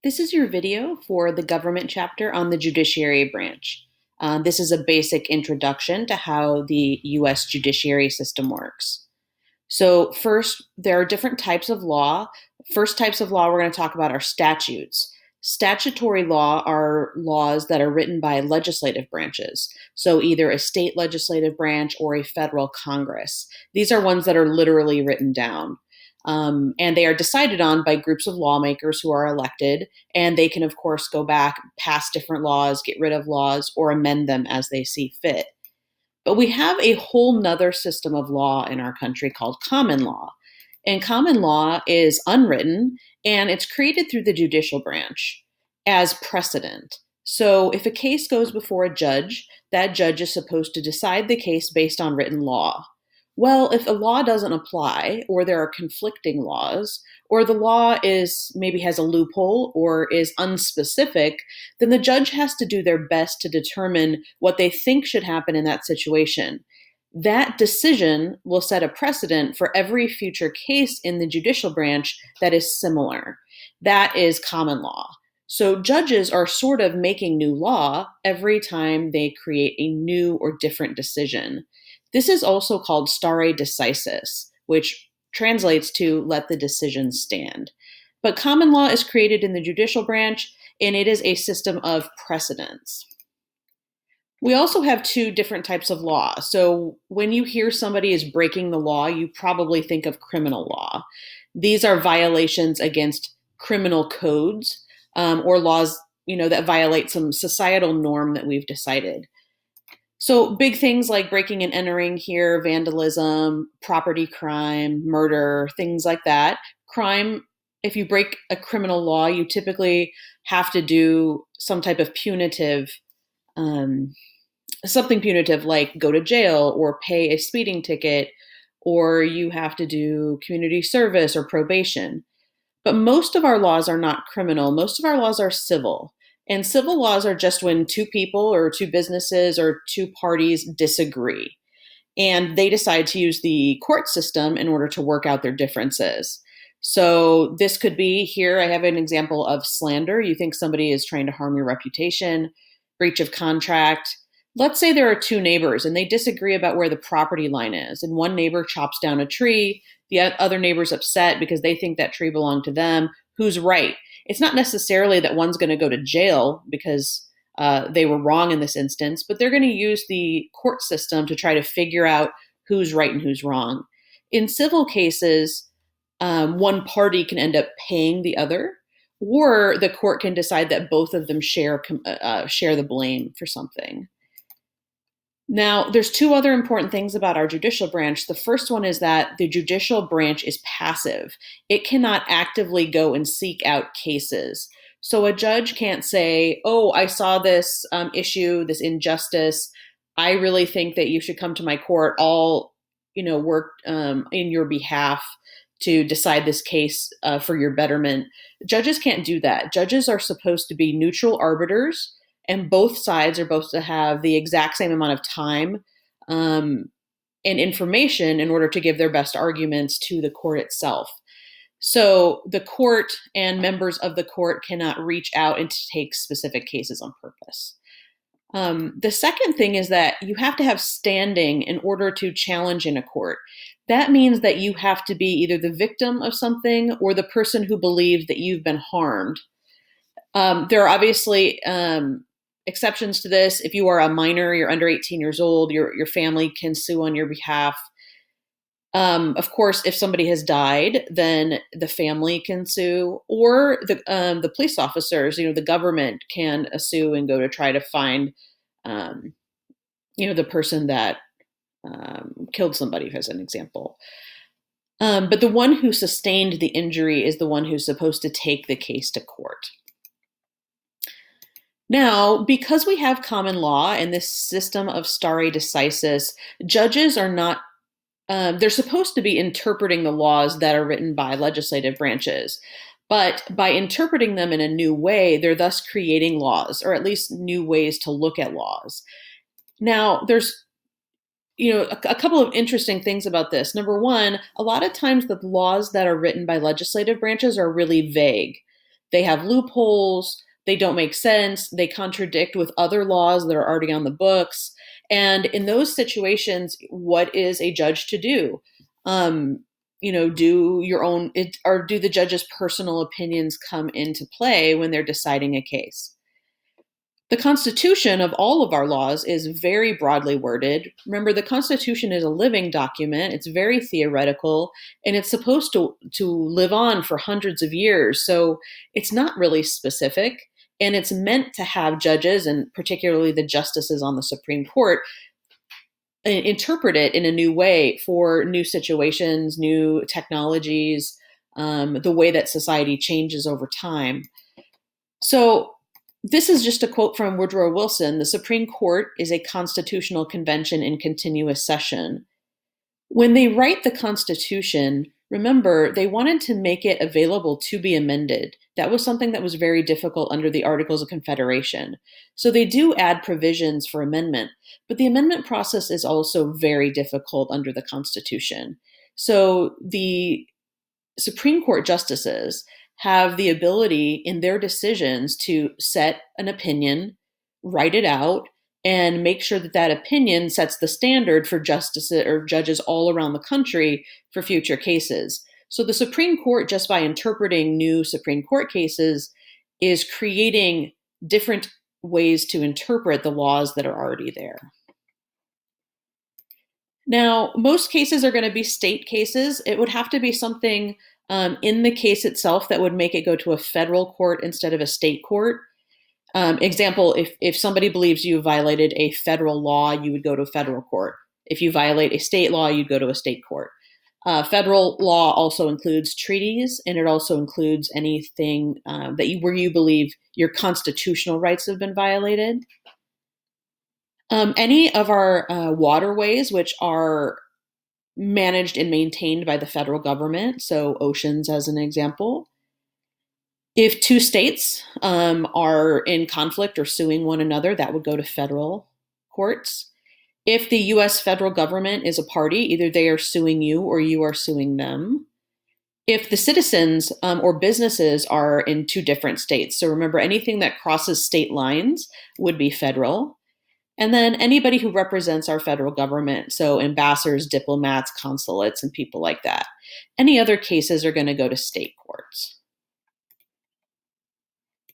This is your video for the government chapter on the judiciary branch. This is a basic introduction to how the US judiciary system works. So, first, there are different types of law. First types of law we're going to talk about are statutes. Statutory law are laws that are written by legislative branches, so either a state legislative branch or a federal Congress. These are ones that are literally written down. And they are decided on by groups of lawmakers who are elected, and they can, of course, go back, pass different laws, get rid of laws, or amend them as they see fit. But we have a whole nother system of law in our country called common law. And common law is unwritten, and it's created through the judicial branch as precedent. So if a case goes before a judge, that judge is supposed to decide the case based on written law. Well, if a law doesn't apply, or there are conflicting laws, or the law is maybe has a loophole or is unspecific, then the judge has to do their best to determine what they think should happen in that situation. That decision will set a precedent for every future case in the judicial branch that is similar. That is common law. So judges are sort of making new law every time they create a new or different decision. This is also called stare decisis, which translates to let the decision stand. But common law is created in the judicial branch, and it is a system of precedents. We also have two different types of law. So when you hear somebody is breaking the law, you probably think of criminal law. These are violations against criminal codes or laws, that violate some societal norm that we've decided. So big things like breaking and entering here, vandalism, property crime, murder, things like that. Crime, if you break a criminal law, you typically have to do some type of something punitive like go to jail or pay a speeding ticket, or you have to do community service or probation. But most of our laws are not criminal. Most of our laws are civil. And civil laws are just when two people or two businesses or two parties disagree. And they decide to use the court system in order to work out their differences. So this could be here, I have an example of slander. You think somebody is trying to harm your reputation, breach of contract. Let's say there are two neighbors and they disagree about where the property line is. And one neighbor chops down a tree. The other neighbor's upset because they think that tree belonged to them. Who's right? It's not necessarily that one's going to go to jail because they were wrong in this instance, but they're going to use the court system to try to figure out who's right and who's wrong. In civil cases, one party can end up paying the other, or the court can decide that both of them share the blame for something. Now, there's two other important things about our judicial branch. The first one is that the judicial branch is passive. It cannot actively go and seek out cases. So a judge can't say, oh, I saw this issue, this injustice. I really think that you should come to my court. I'll, work in your behalf to decide this case for your betterment. Judges can't do that. Judges are supposed to be neutral arbiters, and both sides are supposed to have the exact same amount of time and information in order to give their best arguments to the court itself. So the court and members of the court cannot reach out and take specific cases on purpose. The second thing is that you have to have standing in order to challenge in a court. That means that you have to be either the victim of something or the person who believes that you've been harmed. There are obviously exceptions to this. If you are a minor, you're under 18 years old, your family can sue on your behalf. Of course, if somebody has died, then the family can sue, or the police officers, the government can sue and go to try to find, the person that killed somebody, as an example. But the one who sustained the injury is the one who's supposed to take the case to court. Now, because we have common law and this system of stare decisis, judges are not, they're supposed to be interpreting the laws that are written by legislative branches. But by interpreting them in a new way, they're thus creating laws, or at least new ways to look at laws. Now, there's a couple of interesting things about this. Number one, a lot of times the laws that are written by legislative branches are really vague. They have loopholes, they don't make sense, they contradict with other laws that are already on the books. And in those situations, what is a judge to do? Um, do your own, or do the judge's personal opinions come into play when they're deciding a case? The Constitution of all of our laws is very broadly worded. Remember, the Constitution is a living document, it's very theoretical, and it's supposed to live on for hundreds of years. So it's not really specific. And it's meant to have judges, and particularly the justices on the Supreme Court, interpret it in a new way for new situations, new technologies, the way that society changes over time. So, this is just a quote from Woodrow Wilson. The Supreme Court is a constitutional convention in continuous session. When they write the Constitution, remember, they wanted to make it available to be amended. That was something that was very difficult under the Articles of Confederation. So they do add provisions for amendment, but the amendment process is also very difficult under the Constitution. So the Supreme Court justices have the ability in their decisions to set an opinion, write it out, and make sure that that opinion sets the standard for justices or judges all around the country for future cases. So the Supreme Court, just by interpreting new Supreme Court cases, is creating different ways to interpret the laws that are already there. Now, most cases are going to be state cases. It would have to be something in the case itself that would make it go to a federal court instead of a state court. Example, if somebody believes you violated a federal law, you would go to a federal court. If you violate a state law, you'd go to a state court. Federal law also includes treaties, and it also includes anything where you believe your constitutional rights have been violated. Any of our waterways, which are managed and maintained by the federal government, so oceans as an example. If two states are in conflict or suing one another, that would go to federal courts. If the US federal government is a party, either they are suing you or you are suing them. If the citizens or businesses are in two different states, so remember, anything that crosses state lines would be federal. And then anybody who represents our federal government, so ambassadors, diplomats, consulates, and people like that. Any other cases are going to go to state courts.